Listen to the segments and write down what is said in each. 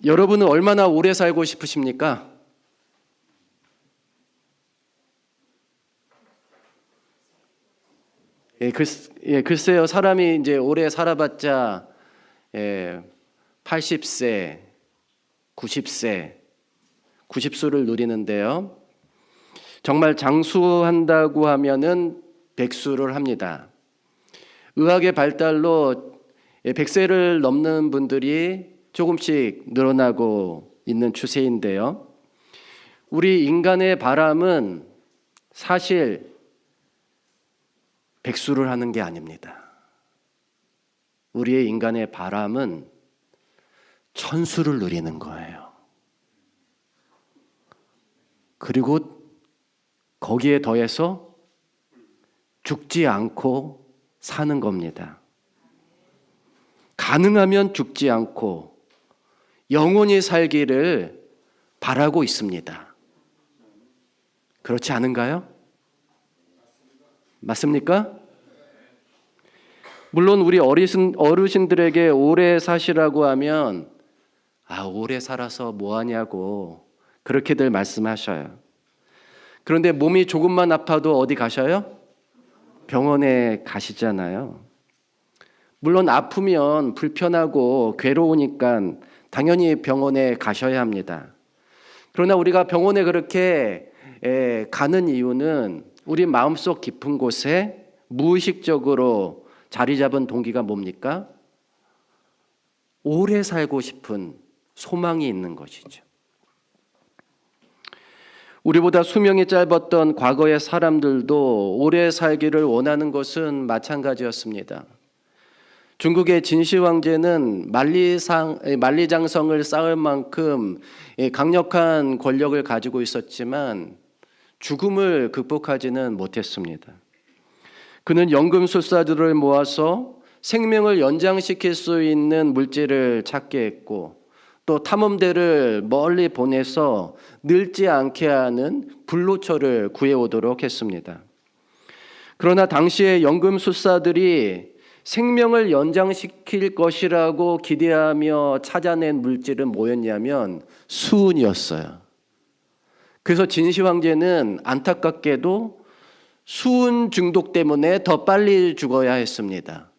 여러분은 얼마나 오래 살고 싶으십니까? 글쎄요. 사람이 이제 오래 살아봤자 80세, 90세, 90수를 누리는데요. 정말 장수한다고 하면은 100수를 합니다. 의학의 발달로 100세를 넘는 분들이 조금씩 늘어나고 있는 추세인데요. 우리 인간의 바람은 사실 100수를 하는 게 아닙니다. 우리의 인간의 바람은 1000수를 누리는 거예요. 그리고 거기에 더해서 죽지 않고 사는 겁니다. 가능하면 죽지 않고 영원히 살기를 바라고 있습니다. 그렇지 않은가요? 맞습니까? 물론 우리 어르신들에게 오래 사시라고 하면 오래 살아서 뭐하냐고 그렇게들 말씀하셔요. 그런데 몸이 조금만 아파도 어디 가셔요? 병원에 가시잖아요. 물론 아프면 불편하고 괴로우니까 당연히 병원에 가셔야 합니다. 그러나 우리가 병원에 그렇게 가는 이유는 우리 마음속 깊은 곳에 무의식적으로 자리 잡은 동기가 뭡니까? 오래 살고 싶은 소망이 있는 것이죠. 우리보다 수명이 짧았던 과거의 사람들도 오래 살기를 원하는 것은 마찬가지였습니다. 중국의 진시 황제는 만리장성을 쌓을 만큼 강력한 권력을 가지고 있었지만 죽음을 극복하지는 못했습니다. 그는 연금술사들을 모아서 생명을 연장시킬 수 있는 물질을 찾게 했고 또 탐험대를 멀리 보내서 늙지 않게 하는 불로초를 구해오도록 했습니다. 그러나 당시의 연금술사들이 생명을 연장시킬 것이라고 기대하며 찾아낸 물질은 뭐였냐면 수은이었어요. 그래서 진시 황제는 안타깝게도 수은 중독 때문에 더 빨리 죽어야 했습니다.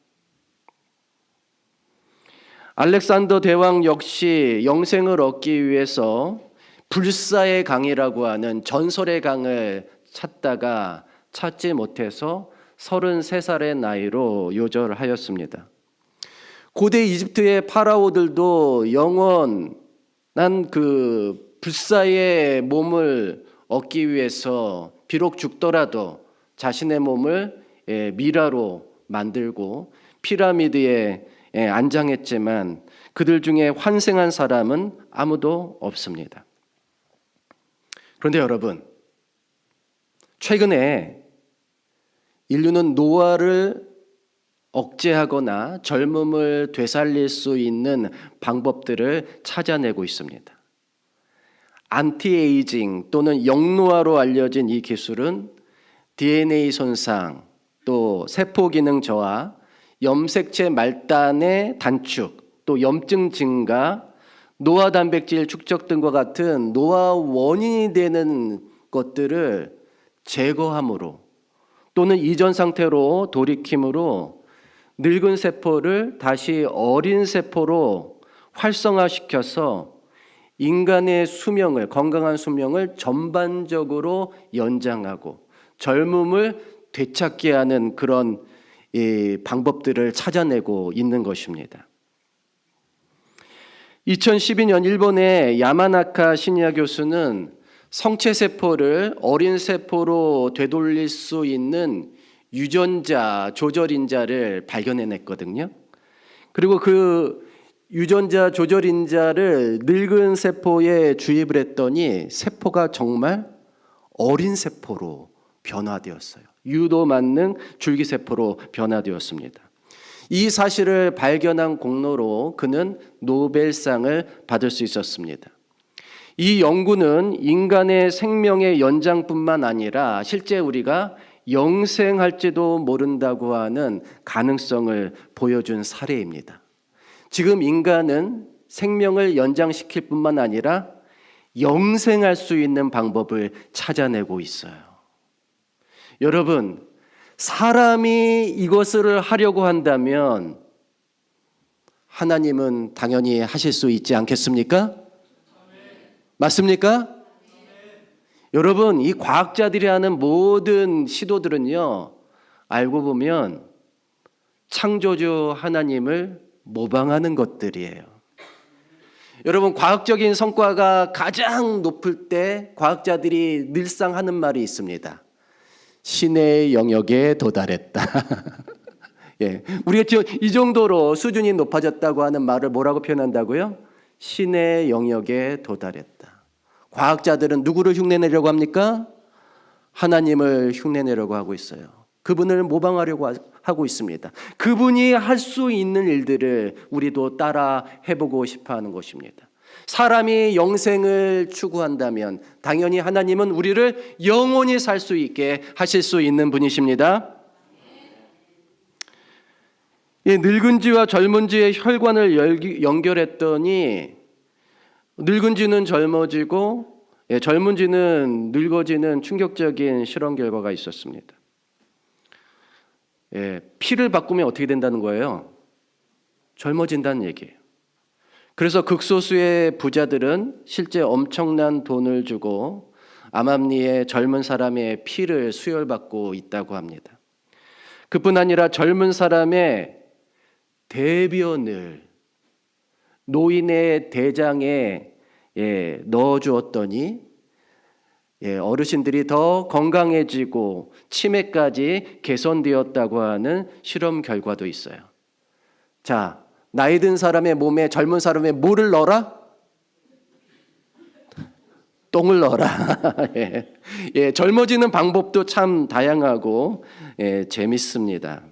알렉산더 대왕 역시 영생을 얻기 위해서 불사의 강이라고 하는 전설의 강을 찾다가 찾지 못해서 33살의 나이로 요절하였습니다. 고대 이집트의 파라오들도 영원한 그 불사의 몸을 얻기 위해서 비록 죽더라도 자신의 몸을 미라로 만들고 피라미드에 안장했지만 그들 중에 환생한 사람은 아무도 없습니다. 그런데 여러분, 최근에 인류는 노화를 억제하거나 젊음을 되살릴 수 있는 방법들을 찾아내고 있습니다. 안티에이징 또는 영노화로 알려진 이 기술은 DNA 손상, 또 세포 기능 저하, 염색체 말단의 단축, 또 염증 증가, 노화 단백질 축적 등과 같은 노화 원인이 되는 것들을 제거함으로 또는 이전 상태로 돌이킴으로 늙은 세포를 다시 어린 세포로 활성화시켜서 인간의 수명을, 건강한 수명을 전반적으로 연장하고 젊음을 되찾게 하는 그런 방법들을 찾아내고 있는 것입니다. 2012년 일본의 야마나카 신야 교수는 성체세포를 어린 세포로 되돌릴 수 있는 유전자 조절인자를 발견해냈거든요. 그리고 그 유전자 조절인자를 늙은 세포에 주입을 했더니 세포가 정말 어린 세포로 변화되었어요. 유도만능 줄기세포로 변화되었습니다. 이 사실을 발견한 공로로 그는 노벨상을 받을 수 있었습니다. 이 연구는 인간의 생명의 연장뿐만 아니라 실제 우리가 영생할지도 모른다고 하는 가능성을 보여준 사례입니다. 지금 인간은 생명을 연장시킬 뿐만 아니라 영생할 수 있는 방법을 찾아내고 있어요. 여러분, 사람이 이것을 하려고 한다면 하나님은 당연히 하실 수 있지 않겠습니까? 맞습니까? 여러분, 이 과학자들이 하는 모든 시도들은요, 알고 보면 창조주 하나님을 모방하는 것들이에요. 여러분, 과학적인 성과가 가장 높을 때 과학자들이 늘상 하는 말이 있습니다. 신의 영역에 도달했다. 예, 우리가 지금 이 정도로 수준이 높아졌다고 하는 말을 뭐라고 표현한다고요? 신의 영역에 도달했다. 과학자들은 누구를 흉내내려고 합니까? 하나님을 흉내내려고 하고 있어요. 그분을 모방하려고 하고 있습니다. 그분이 할 수 있는 일들을 우리도 따라 해보고 싶어 하는 것입니다. 사람이 영생을 추구한다면 당연히 하나님은 우리를 영원히 살 수 있게 하실 수 있는 분이십니다. 늙은 쥐와 젊은 쥐의 혈관을 연결했더니 늙은 쥐는 젊어지고 젊은 쥐는 늙어지는 충격적인 실험 결과가 있었습니다. 피를 바꾸면 어떻게 된다는 거예요? 젊어진다는 얘기예요. 그래서 극소수의 부자들은 실제 엄청난 돈을 주고 암암리에 젊은 사람의 피를 수혈받고 있다고 합니다. 그뿐 아니라 젊은 사람의 대변을 노인의 대장에 넣어주었더니 어르신들이 더 건강해지고 치매까지 개선되었다고 하는 실험 결과도 있어요. 자, 나이 든 사람의 몸에 젊은 사람의 뭐를 넣어라? 똥을 넣어라. 젊어지는 방법도 참 다양하고 재밌습니다.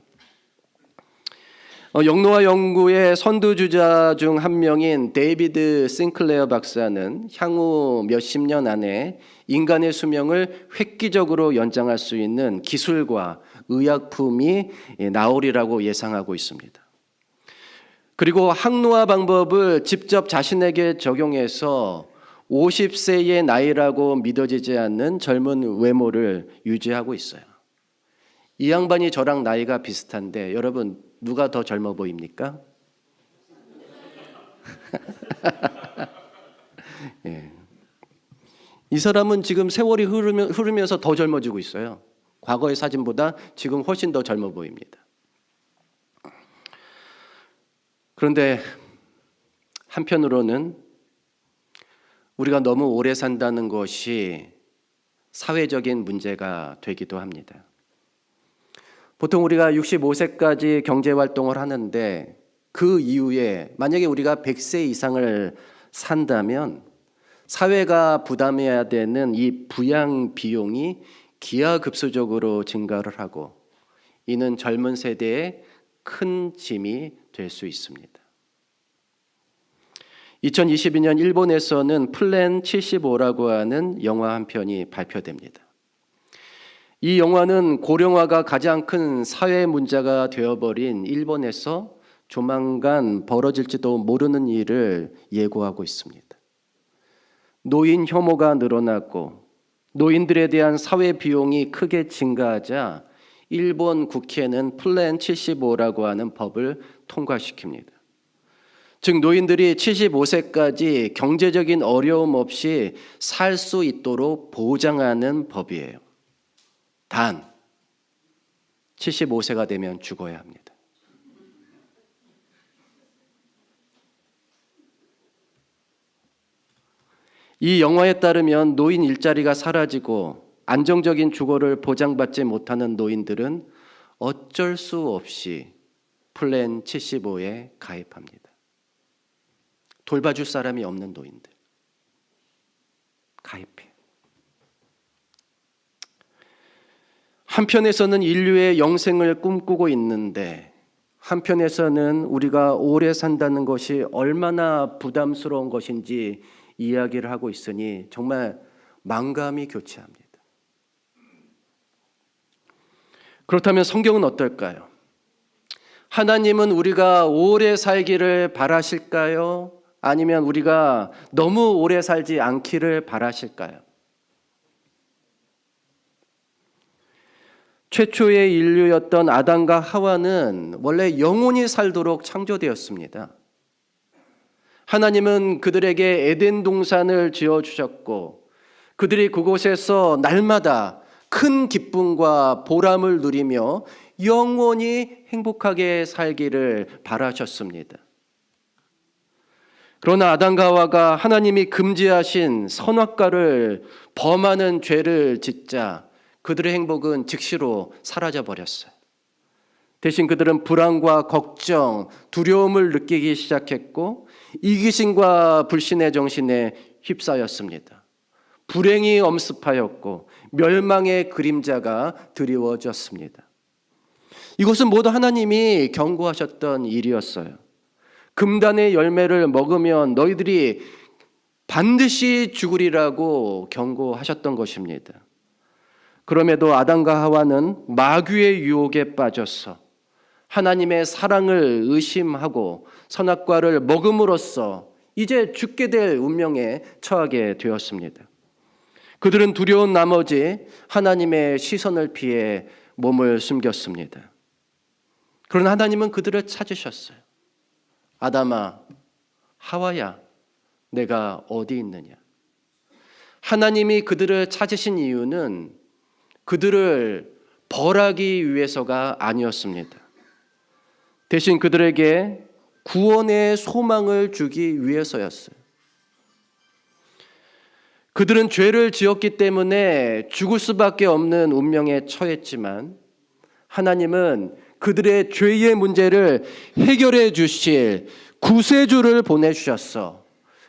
영노화 연구의 선두주자 중 한 명인 데이비드 싱클레어 박사는 향후 몇십 년 안에 인간의 수명을 획기적으로 연장할 수 있는 기술과 의약품이 나오리라고 예상하고 있습니다. 그리고 항노화 방법을 직접 자신에게 적용해서 50세의 나이라고 믿어지지 않는 젊은 외모를 유지하고 있어요. 이 양반이 저랑 나이가 비슷한데 여러분 누가 더 젊어 보입니까? 예. 이 사람은 지금 세월이 흐르면서 더 젊어지고 있어요. 과거의 사진보다 지금 훨씬 더 젊어 보입니다. 그런데 한편으로는 우리가 너무 오래 산다는 것이 사회적인 문제가 되기도 합니다. 보통 우리가 65세까지 경제활동을 하는데 그 이후에 만약에 우리가 100세 이상을 산다면 사회가 부담해야 되는 이 부양 비용이 기하급수적으로 증가를 하고 이는 젊은 세대의 큰 짐이 될 수 있습니다. 2022년 일본에서는 플랜 75라고 하는 영화 한 편이 발표됩니다. 이 영화는 고령화가 가장 큰 사회 문제가 되어버린 일본에서 조만간 벌어질지도 모르는 일을 예고하고 있습니다. 노인 혐오가 늘어났고 노인들에 대한 사회 비용이 크게 증가하자 일본 국회는 플랜 75라고 하는 법을 통과시킵니다. 즉 노인들이 75세까지 경제적인 어려움 없이 살 수 있도록 보장하는 법이에요. 단 75세가 되면 죽어야 합니다. 이 영화에 따르면 노인 일자리가 사라지고 안정적인 주거를 보장받지 못하는 노인들은 어쩔 수 없이 플랜 75에 가입합니다. 돌봐줄 사람이 없는 노인들 가입해. 한편에서는 인류의 영생을 꿈꾸고 있는데 한편에서는 우리가 오래 산다는 것이 얼마나 부담스러운 것인지 이야기를 하고 있으니 정말 만감이 교차합니다. 그렇다면 성경은 어떨까요? 하나님은 우리가 오래 살기를 바라실까요? 아니면 우리가 너무 오래 살지 않기를 바라실까요? 최초의 인류였던 아담과 하와는 원래 영원히 살도록 창조되었습니다. 하나님은 그들에게 에덴 동산을 지어주셨고 그들이 그곳에서 날마다 큰 기쁨과 보람을 누리며 영원히 행복하게 살기를 바라셨습니다. 그러나 아담과 하와가 하나님이 금지하신 선악과를 범하는 죄를 짓자 그들의 행복은 즉시로 사라져 버렸어요. 대신 그들은 불안과 걱정, 두려움을 느끼기 시작했고 이기심과 불신의 정신에 휩싸였습니다. 불행이 엄습하였고 멸망의 그림자가 드리워졌습니다. 이것은 모두 하나님이 경고하셨던 일이었어요. 금단의 열매를 먹으면 너희들이 반드시 죽으리라고 경고하셨던 것입니다. 그럼에도 아담과 하와는 마귀의 유혹에 빠져서 하나님의 사랑을 의심하고 선악과를 먹음으로써 이제 죽게 될 운명에 처하게 되었습니다. 그들은 두려운 나머지 하나님의 시선을 피해 몸을 숨겼습니다. 그러나 하나님은 그들을 찾으셨어요. 아담아, 하와야, 내가 어디 있느냐? 하나님이 그들을 찾으신 이유는 그들을 벌하기 위해서가 아니었습니다. 대신 그들에게 구원의 소망을 주기 위해서였어요. 그들은 죄를 지었기 때문에 죽을 수밖에 없는 운명에 처했지만 하나님은 그들의 죄의 문제를 해결해 주실 구세주를 보내주셨어.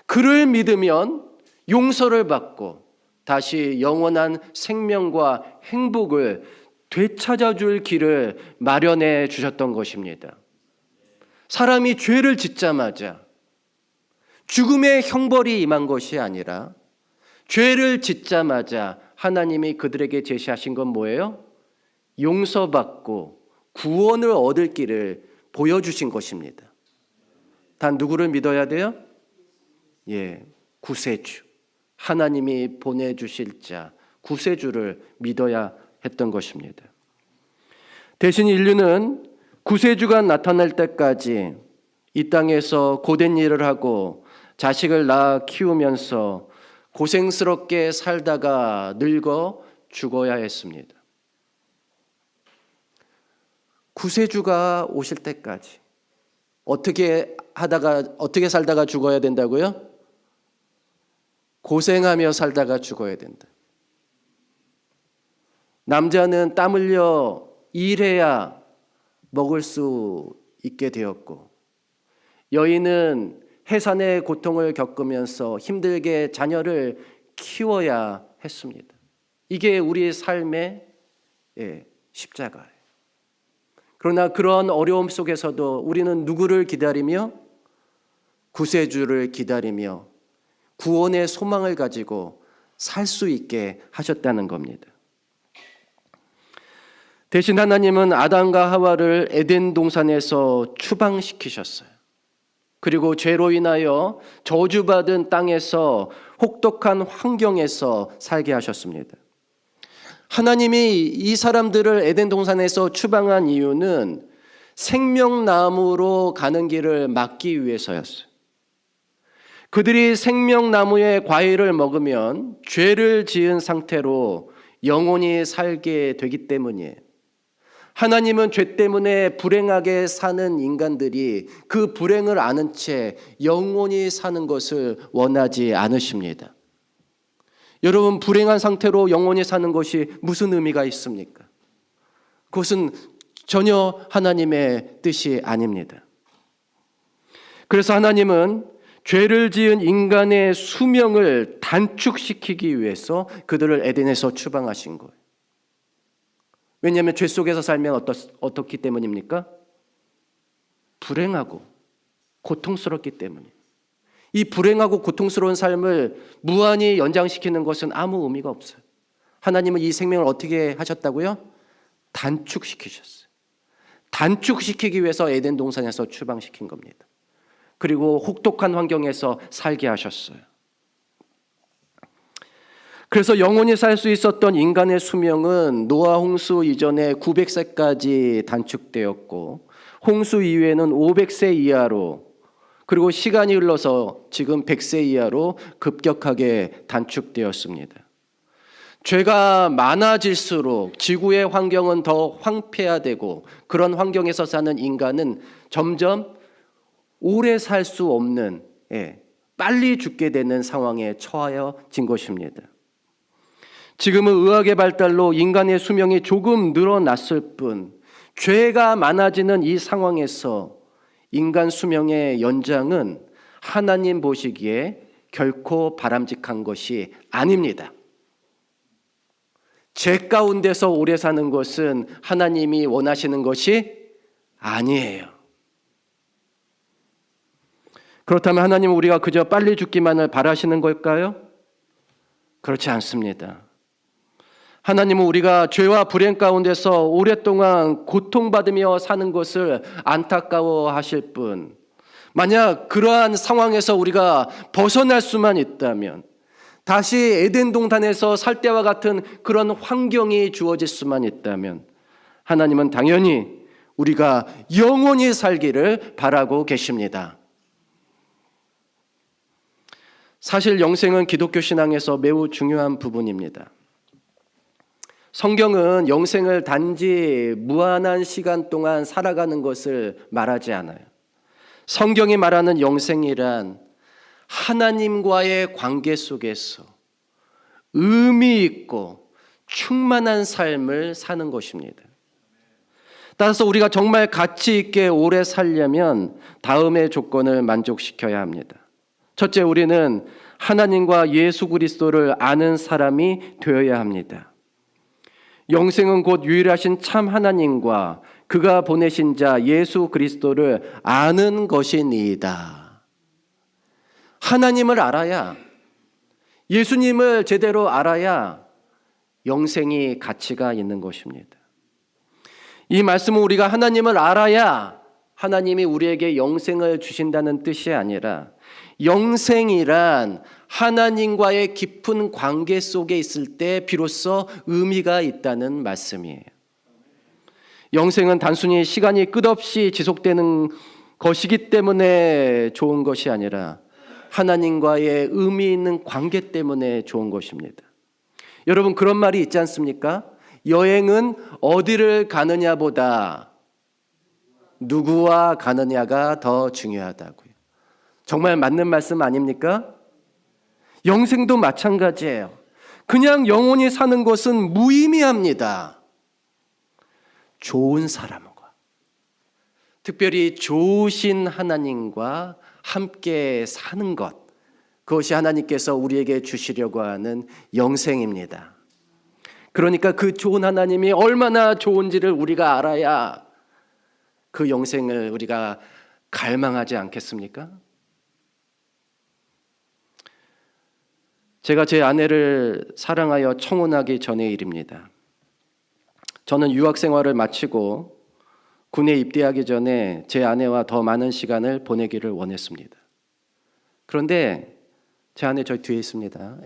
그를 믿으면 용서를 받고 다시 영원한 생명과 행복을 되찾아줄 길을 마련해 주셨던 것입니다. 사람이 죄를 짓자마자 죽음의 형벌이 임한 것이 아니라 죄를 짓자마자 하나님이 그들에게 제시하신 건 뭐예요? 용서받고 구원을 얻을 길을 보여주신 것입니다. 단 누구를 믿어야 돼요? 구세주. 하나님이 보내주실 자, 구세주를 믿어야 했던 것입니다. 대신 인류는 구세주가 나타날 때까지 이 땅에서 고된 일을 하고 자식을 낳아 키우면서 고생스럽게 살다가 늙어 죽어야 했습니다. 구세주가 오실 때까지 어떻게 살다가 죽어야 된다고요? 고생하며 살다가 죽어야 된다. 남자는 땀 흘려 일해야 먹을 수 있게 되었고 여인은 해산의 고통을 겪으면서 힘들게 자녀를 키워야 했습니다. 이게 우리 삶의 십자가예요. 그러나 그런 어려움 속에서도 우리는 누구를 기다리며 구세주를 기다리며 구원의 소망을 가지고 살 수 있게 하셨다는 겁니다. 대신 하나님은 아담과 하와를 에덴 동산에서 추방시키셨어요. 그리고 죄로 인하여 저주받은 땅에서 혹독한 환경에서 살게 하셨습니다. 하나님이 이 사람들을 에덴 동산에서 추방한 이유는 생명나무로 가는 길을 막기 위해서였어요. 그들이 생명나무의 과일을 먹으면 죄를 지은 상태로 영원히 살게 되기 때문이에요. 하나님은 죄 때문에 불행하게 사는 인간들이 그 불행을 아는 채 영원히 사는 것을 원하지 않으십니다. 여러분, 불행한 상태로 영원히 사는 것이 무슨 의미가 있습니까? 그것은 전혀 하나님의 뜻이 아닙니다. 그래서 하나님은 죄를 지은 인간의 수명을 단축시키기 위해서 그들을 에덴에서 추방하신 거예요. 왜냐하면 죄 속에서 살면 어떻기 때문입니까? 불행하고 고통스럽기 때문이에요. 이 불행하고 고통스러운 삶을 무한히 연장시키는 것은 아무 의미가 없어요. 하나님은 이 생명을 어떻게 하셨다고요? 단축시키셨어요. 단축시키기 위해서 에덴 동산에서 추방시킨 겁니다. 그리고 혹독한 환경에서 살게 하셨어요. 그래서 영원히 살 수 있었던 인간의 수명은 노아 홍수 이전에 900세까지 단축되었고, 홍수 이후에는 500세 이하로, 그리고 시간이 흘러서 지금 100세 이하로 급격하게 단축되었습니다. 죄가 많아질수록 지구의 환경은 더 황폐화되고, 그런 환경에서 사는 인간은 점점 오래 살 수 없는, 빨리 죽게 되는 상황에 처하여진 것입니다. 지금은 의학의 발달로 인간의 수명이 조금 늘어났을 뿐, 죄가 많아지는 이 상황에서 인간 수명의 연장은 하나님 보시기에 결코 바람직한 것이 아닙니다. 죄 가운데서 오래 사는 것은 하나님이 원하시는 것이 아니에요. 그렇다면 하나님은 우리가 그저 빨리 죽기만을 바라시는 걸까요? 그렇지 않습니다. 하나님은 우리가 죄와 불행 가운데서 오랫동안 고통받으며 사는 것을 안타까워하실 뿐, 만약 그러한 상황에서 우리가 벗어날 수만 있다면, 다시 에덴 동산에서 살 때와 같은 그런 환경이 주어질 수만 있다면, 하나님은 당연히 우리가 영원히 살기를 바라고 계십니다. 사실 영생은 기독교 신앙에서 매우 중요한 부분입니다. 성경은 영생을 단지 무한한 시간 동안 살아가는 것을 말하지 않아요. 성경이 말하는 영생이란 하나님과의 관계 속에서 의미 있고 충만한 삶을 사는 것입니다. 따라서 우리가 정말 가치 있게 오래 살려면 다음의 조건을 만족시켜야 합니다. 첫째, 우리는 하나님과 예수 그리스도를 아는 사람이 되어야 합니다. 영생은 곧 유일하신 참 하나님과 그가 보내신 자 예수 그리스도를 아는 것이니이다. 하나님을 알아야, 예수님을 제대로 알아야 영생이 가치가 있는 것입니다. 이 말씀은 우리가 하나님을 알아야 하나님이 우리에게 영생을 주신다는 뜻이 아니라, 영생이란 하나님과의 깊은 관계 속에 있을 때 비로소 의미가 있다는 말씀이에요. 영생은 단순히 시간이 끝없이 지속되는 것이기 때문에 좋은 것이 아니라 하나님과의 의미 있는 관계 때문에 좋은 것입니다. 여러분, 그런 말이 있지 않습니까? 여행은 어디를 가느냐보다 누구와 가느냐가 더 중요하다고요. 정말 맞는 말씀 아닙니까? 영생도 마찬가지예요. 그냥 영원히 사는 것은 무의미합니다. 좋은 사람과, 특별히 좋으신 하나님과 함께 사는 것, 그것이 하나님께서 우리에게 주시려고 하는 영생입니다. 그러니까 그 좋은 하나님이 얼마나 좋은지를 우리가 알아야 그 영생을 우리가 갈망하지 않겠습니까? 제가 제 아내를 사랑하여 청혼하기 전의 일입니다. 저는 유학 생활을 마치고 군에 입대하기 전에 제 아내와 더 많은 시간을 보내기를 원했습니다. 그런데 제 아내 저 뒤에 있습니다.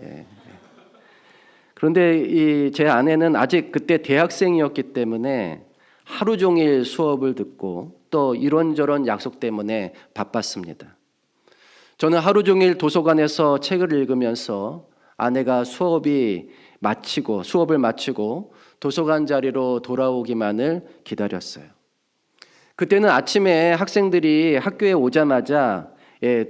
그런데 제 아내는 아직 그때 대학생이었기 때문에 하루 종일 수업을 듣고 또 이런저런 약속 때문에 바빴습니다. 저는 하루 종일 도서관에서 책을 읽으면서 아내가 수업을 마치고 도서관 자리로 돌아오기만을 기다렸어요. 그때는 아침에 학생들이 학교에 오자마자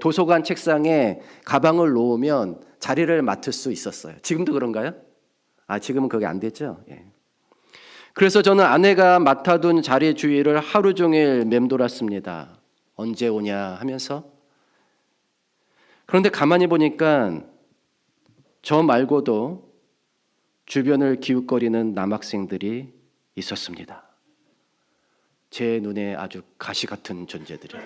도서관 책상에 가방을 놓으면 자리를 맡을 수 있었어요. 지금도 그런가요? 지금은 그게 안 됐죠. 그래서 저는 아내가 맡아둔 자리 주위를 하루 종일 맴돌았습니다. 언제 오냐 하면서. 그런데 가만히 보니까 저 말고도 주변을 기웃거리는 남학생들이 있었습니다. 제 눈에 아주 가시 같은 존재들이.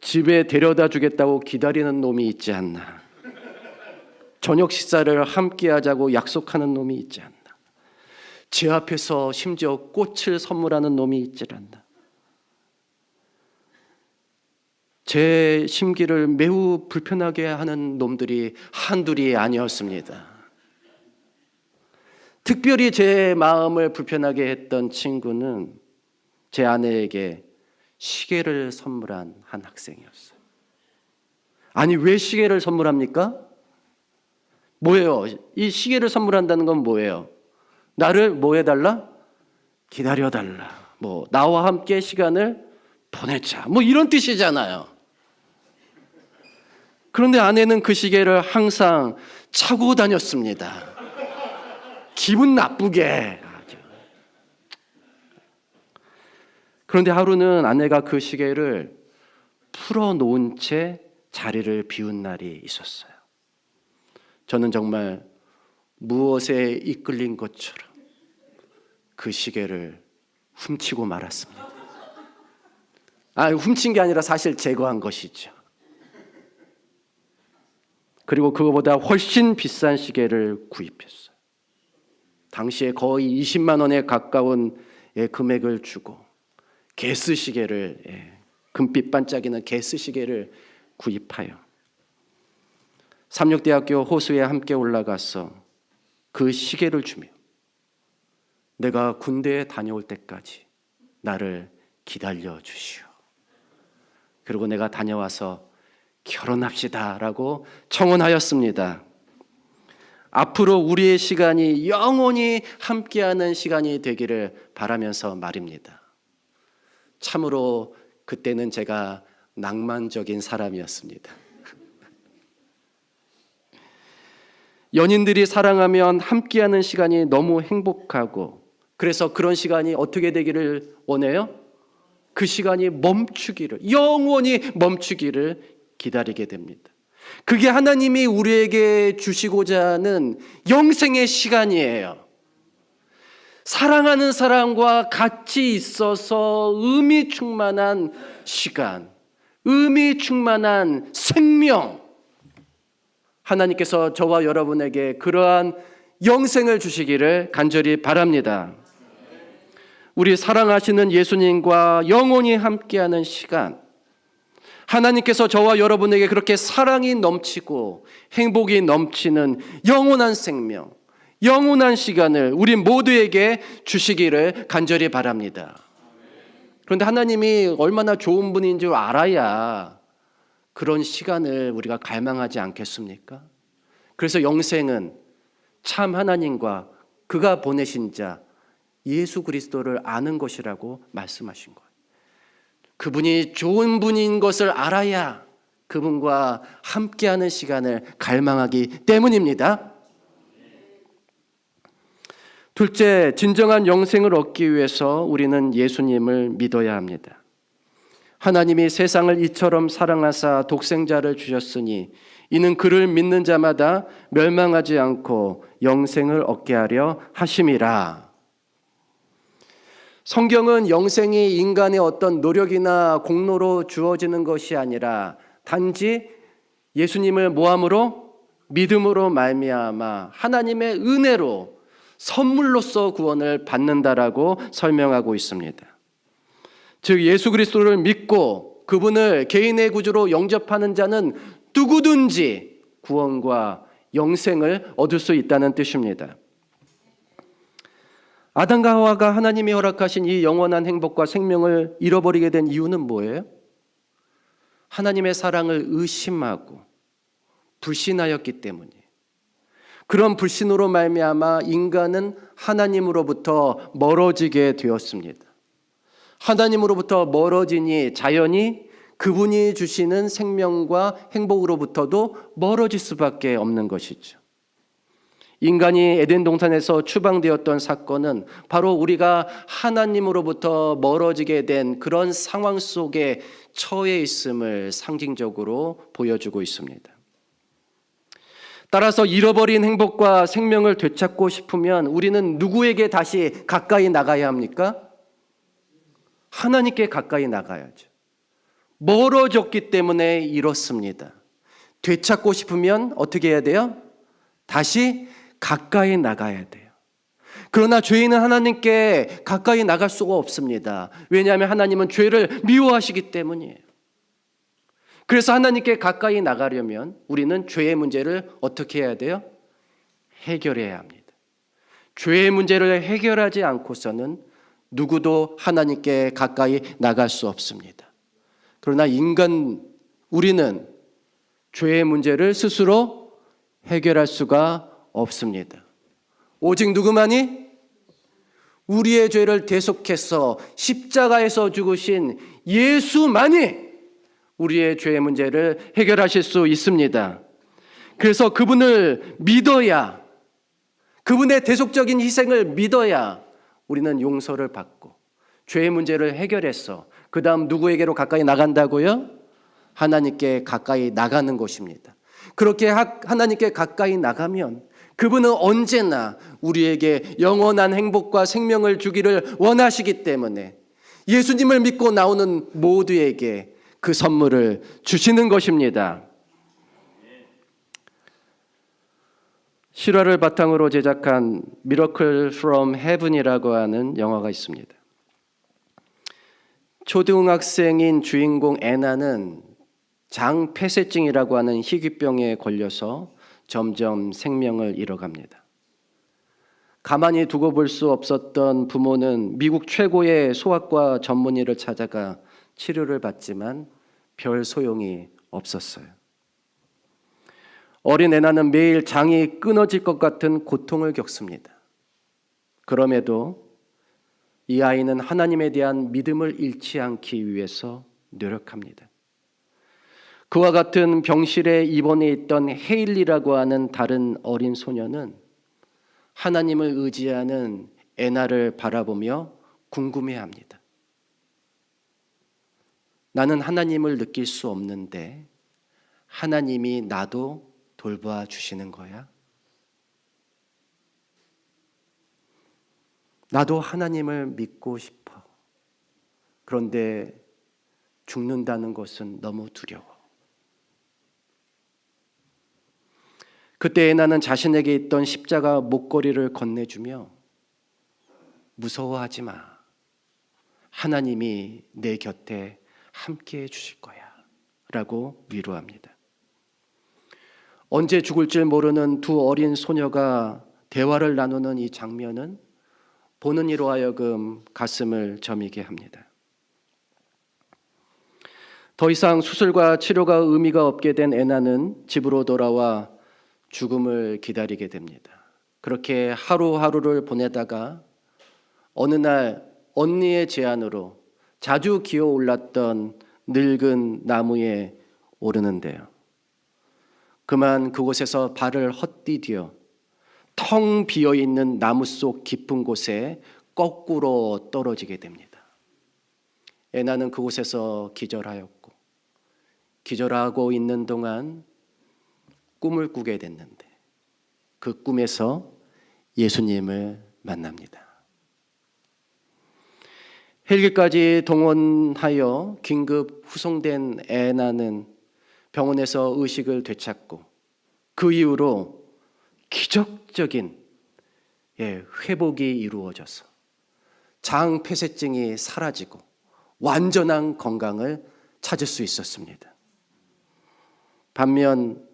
집에 데려다 주겠다고 기다리는 놈이 있지 않나. 저녁 식사를 함께 하자고 약속하는 놈이 있지 않나. 제 앞에서 심지어 꽃을 선물하는 놈이 있질 않나. 제 심기를 매우 불편하게 하는 놈들이 한둘이 아니었습니다. 특별히 제 마음을 불편하게 했던 친구는 제 아내에게 시계를 선물한 한 학생이었어요. 아니, 왜 시계를 선물합니까? 뭐예요? 이 시계를 선물한다는 건 뭐예요? 나를 뭐 해달라? 기다려달라. 뭐 나와 함께 시간을 보내자. 뭐 이런 뜻이잖아요. 그런데 아내는 그 시계를 항상 차고 다녔습니다. 기분 나쁘게. 그런데 하루는 아내가 그 시계를 풀어놓은 채 자리를 비운 날이 있었어요. 저는 정말 무엇에 이끌린 것처럼 그 시계를 훔치고 말았습니다. 훔친 게 아니라 사실 제거한 것이죠. 그리고 그거보다 훨씬 비싼 시계를 구입했어요. 당시에 거의 20만 원에 가까운 금액을 주고 게스 시계를, 금빛 반짝이는 게스 시계를 구입하여 삼육대학교 호수에 함께 올라가서 그 시계를 주며 내가 군대에 다녀올 때까지 나를 기다려 주시오. 그리고 내가 다녀와서 결혼합시다라고 청혼하였습니다. 앞으로 우리의 시간이 영원히 함께하는 시간이 되기를 바라면서 말입니다. 참으로 그때는 제가 낭만적인 사람이었습니다. 연인들이 사랑하면 함께하는 시간이 너무 행복하고, 그래서 그런 시간이 어떻게 되기를 원해요? 그 시간이 멈추기를, 영원히 멈추기를 기다리게 됩니다. 그게 하나님이 우리에게 주시고자 하는 영생의 시간이에요. 사랑하는 사람과 같이 있어서 의미 충만한 시간, 의미 충만한 생명, 하나님께서 저와 여러분에게 그러한 영생을 주시기를 간절히 바랍니다. 우리 사랑하시는 예수님과 영원히 함께하는 시간, 하나님께서 저와 여러분에게 그렇게 사랑이 넘치고 행복이 넘치는 영원한 생명, 영원한 시간을 우리 모두에게 주시기를 간절히 바랍니다. 그런데 하나님이 얼마나 좋은 분인 줄 알아야 그런 시간을 우리가 갈망하지 않겠습니까? 그래서 영생은 참 하나님과 그가 보내신 자 예수 그리스도를 아는 것이라고 말씀하신 거예요. 그분이 좋은 분인 것을 알아야 그분과 함께하는 시간을 갈망하기 때문입니다. 둘째, 진정한 영생을 얻기 위해서 우리는 예수님을 믿어야 합니다. 하나님이 세상을 이처럼 사랑하사 독생자를 주셨으니 이는 그를 믿는 자마다 멸망하지 않고 영생을 얻게 하려 하심이라. 성경은 영생이 인간의 어떤 노력이나 공로로 주어지는 것이 아니라 단지 예수님을 뭐함으로? 믿음으로 말미암아 하나님의 은혜로 선물로서 구원을 받는다라고 설명하고 있습니다. 즉 예수 그리스도를 믿고 그분을 개인의 구주로 영접하는 자는 누구든지 구원과 영생을 얻을 수 있다는 뜻입니다. 아담과 하와가 하나님이 허락하신 이 영원한 행복과 생명을 잃어버리게 된 이유는 뭐예요? 하나님의 사랑을 의심하고 불신하였기 때문이에요. 그런 불신으로 말미암아 인간은 하나님으로부터 멀어지게 되었습니다. 하나님으로부터 멀어지니 자연히 그분이 주시는 생명과 행복으로부터도 멀어질 수밖에 없는 것이죠. 인간이 에덴 동산에서 추방되었던 사건은 바로 우리가 하나님으로부터 멀어지게 된 그런 상황 속에 처해 있음을 상징적으로 보여주고 있습니다. 따라서 잃어버린 행복과 생명을 되찾고 싶으면 우리는 누구에게 다시 가까이 나가야 합니까? 하나님께 가까이 나가야죠. 멀어졌기 때문에 이렇습니다. 되찾고 싶으면 어떻게 해야 돼요? 다시 가까이 나가야 돼요. 그러나 죄인은 하나님께 가까이 나갈 수가 없습니다. 왜냐하면 하나님은 죄를 미워하시기 때문이에요. 그래서 하나님께 가까이 나가려면 우리는 죄의 문제를 어떻게 해야 돼요? 해결해야 합니다. 죄의 문제를 해결하지 않고서는 누구도 하나님께 가까이 나갈 수 없습니다. 그러나 우리는 죄의 문제를 스스로 해결할 수가 없습니다. 오직 누구만이? 우리의 죄를 대속해서 십자가에서 죽으신 예수만이 우리의 죄의 문제를 해결하실 수 있습니다. 그래서 그분을 믿어야, 그분의 대속적인 희생을 믿어야 우리는 용서를 받고 죄의 문제를 해결해서 그 다음 누구에게로 가까이 나간다고요? 하나님께 가까이 나가는 것입니다. 그렇게 하나님께 가까이 나가면 그분은 언제나 우리에게 영원한 행복과 생명을 주기를 원하시기 때문에 예수님을 믿고 나오는 모두에게 그 선물을 주시는 것입니다. 실화를 바탕으로 제작한 Miracle from Heaven이라고 하는 영화가 있습니다. 초등학생인 주인공 애나는 장폐쇄증이라고 하는 희귀병에 걸려서 점점 생명을 잃어갑니다. 가만히 두고 볼 수 없었던 부모는 미국 최고의 소아과 전문의를 찾아가 치료를 받지만 별 소용이 없었어요. 어린 애나는 매일 장이 끊어질 것 같은 고통을 겪습니다. 그럼에도 이 아이는 하나님에 대한 믿음을 잃지 않기 위해서 노력합니다. 그와 같은 병실에 입원해 있던 헤일리라고 하는 다른 어린 소녀는 하나님을 의지하는 애나를 바라보며 궁금해합니다. 나는 하나님을 느낄 수 없는데 하나님이 나도 돌봐 주시는 거야? 나도 하나님을 믿고 싶어. 그런데 죽는다는 것은 너무 두려워. 그때 애나는 자신에게 있던 십자가 목걸이를 건네주며 무서워하지 마. 하나님이 내 곁에 함께해 주실 거야 라고 위로합니다. 언제 죽을 줄 모르는 두 어린 소녀가 대화를 나누는 이 장면은 보는 이로 하여금 가슴을 저미게 합니다. 더 이상 수술과 치료가 의미가 없게 된 애나는 집으로 돌아와 죽음을 기다리게 됩니다. 그렇게 하루하루를 보내다가 어느 날 언니의 제안으로 자주 기어올랐던 늙은 나무에 오르는데요. 그만 그곳에서 발을 헛디뎌 텅 비어있는 나무 속 깊은 곳에 거꾸로 떨어지게 됩니다. 애나는 그곳에서 기절하였고 기절하고 있는 동안 꿈을 꾸게 됐는데 그 꿈에서 예수님을 만납니다. 헬기까지 동원하여 긴급 후송된 애나는 병원에서 의식을 되찾고 그 이후로 기적적인 회복이 이루어져서 장폐쇄증이 사라지고 완전한 건강을 찾을 수 있었습니다. 반면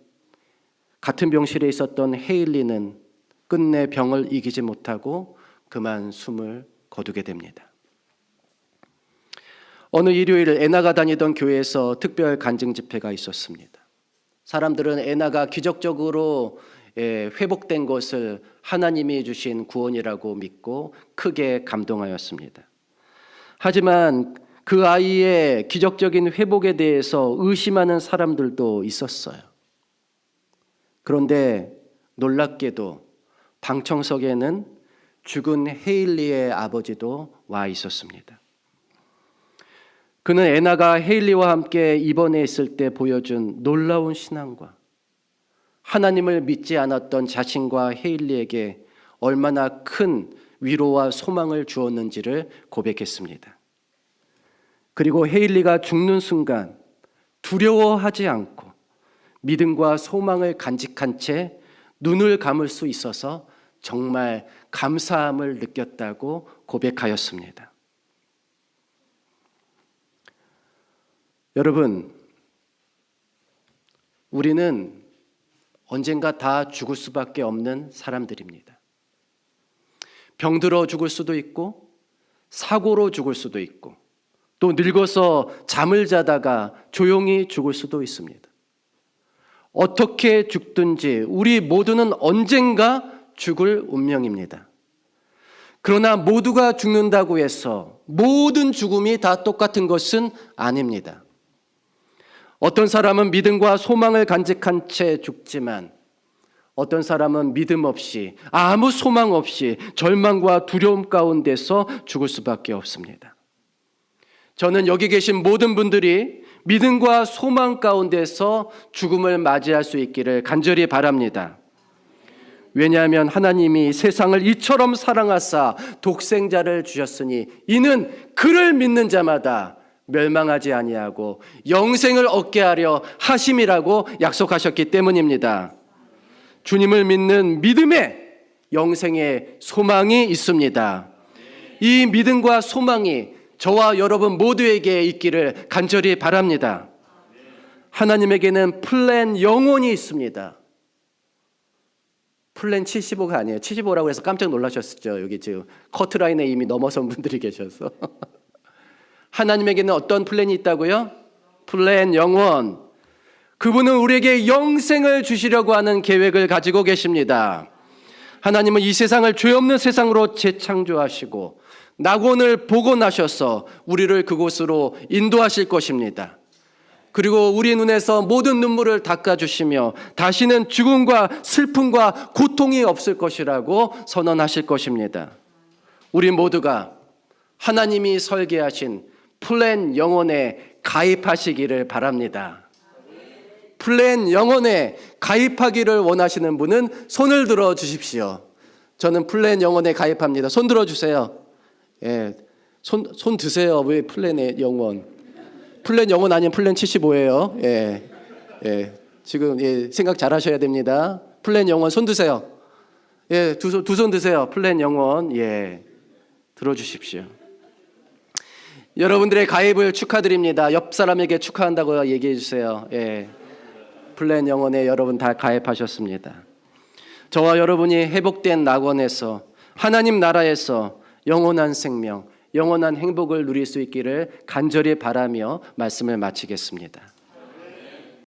같은 병실에 있었던 헤일리는 끝내 병을 이기지 못하고 그만 숨을 거두게 됩니다. 어느 일요일 애나가 다니던 교회에서 특별 간증 집회가 있었습니다. 사람들은 애나가 기적적으로 회복된 것을 하나님이 주신 구원이라고 믿고 크게 감동하였습니다. 하지만 그 아이의 기적적인 회복에 대해서 의심하는 사람들도 있었어요. 그런데 놀랍게도 방청석에는 죽은 헤일리의 아버지도 와 있었습니다. 그는 애나가 헤일리와 함께 입원해 있을 때 보여준 놀라운 신앙과 하나님을 믿지 않았던 자신과 헤일리에게 얼마나 큰 위로와 소망을 주었는지를 고백했습니다. 그리고 헤일리가 죽는 순간 두려워하지 않고 믿음과 소망을 간직한 채 눈을 감을 수 있어서 정말 감사함을 느꼈다고 고백하였습니다. 여러분, 우리는 언젠가 다 죽을 수밖에 없는 사람들입니다. 병들어 죽을 수도 있고, 사고로 죽을 수도 있고, 또 늙어서 잠을 자다가 조용히 죽을 수도 있습니다. 어떻게 죽든지 우리 모두는 언젠가 죽을 운명입니다. 그러나 모두가 죽는다고 해서 모든 죽음이 다 똑같은 것은 아닙니다. 어떤 사람은 믿음과 소망을 간직한 채 죽지만 어떤 사람은 믿음 없이 아무 소망 없이 절망과 두려움 가운데서 죽을 수밖에 없습니다. 저는 여기 계신 모든 분들이 믿음과 소망 가운데서 죽음을 맞이할 수 있기를 간절히 바랍니다. 왜냐하면 하나님이 세상을 이처럼 사랑하사 독생자를 주셨으니 이는 그를 믿는 자마다 멸망하지 아니하고 영생을 얻게 하려 하심이라고 약속하셨기 때문입니다. 주님을 믿는 믿음에 영생의 소망이 있습니다. 이 믿음과 소망이 저와 여러분 모두에게 있기를 간절히 바랍니다. 하나님에게는 플랜 영원이 있습니다. 플랜 75가 아니에요. 75라고 해서 깜짝 놀라셨죠. 여기 지금 커트라인에 이미 넘어선 분들이 계셔서. 하나님에게는 어떤 플랜이 있다고요? 플랜 영원. 그분은 우리에게 영생을 주시려고 하는 계획을 가지고 계십니다. 하나님은 이 세상을 죄 없는 세상으로 재창조하시고 낙원을 복원하셔서 우리를 그곳으로 인도하실 것입니다. 그리고 우리 눈에서 모든 눈물을 닦아주시며 다시는 죽음과 슬픔과 고통이 없을 것이라고 선언하실 것입니다. 우리 모두가 하나님이 설계하신 플랜 영혼에 가입하시기를 바랍니다. 플랜 영혼에 가입하기를 원하시는 분은 손을 들어 주십시오. 저는 플랜 영혼에 가입합니다. 손 들어 주세요. 예, 손 드세요. 왜 플랜의 영혼? 플랜 영혼 아니면 플랜 75예요. 지금 생각 잘 하셔야 됩니다. 플랜 영혼 손 드세요. 두 손 드세요. 플랜 영혼 들어주십시오. 여러분들의 가입을 축하드립니다. 옆 사람에게 축하한다고 얘기해 주세요. 플랜 영혼에 여러분 다 가입하셨습니다. 저와 여러분이 회복된 낙원에서 하나님 나라에서 영원한 생명, 영원한 행복을 누릴 수 있기를 간절히 바라며 말씀을 마치겠습니다.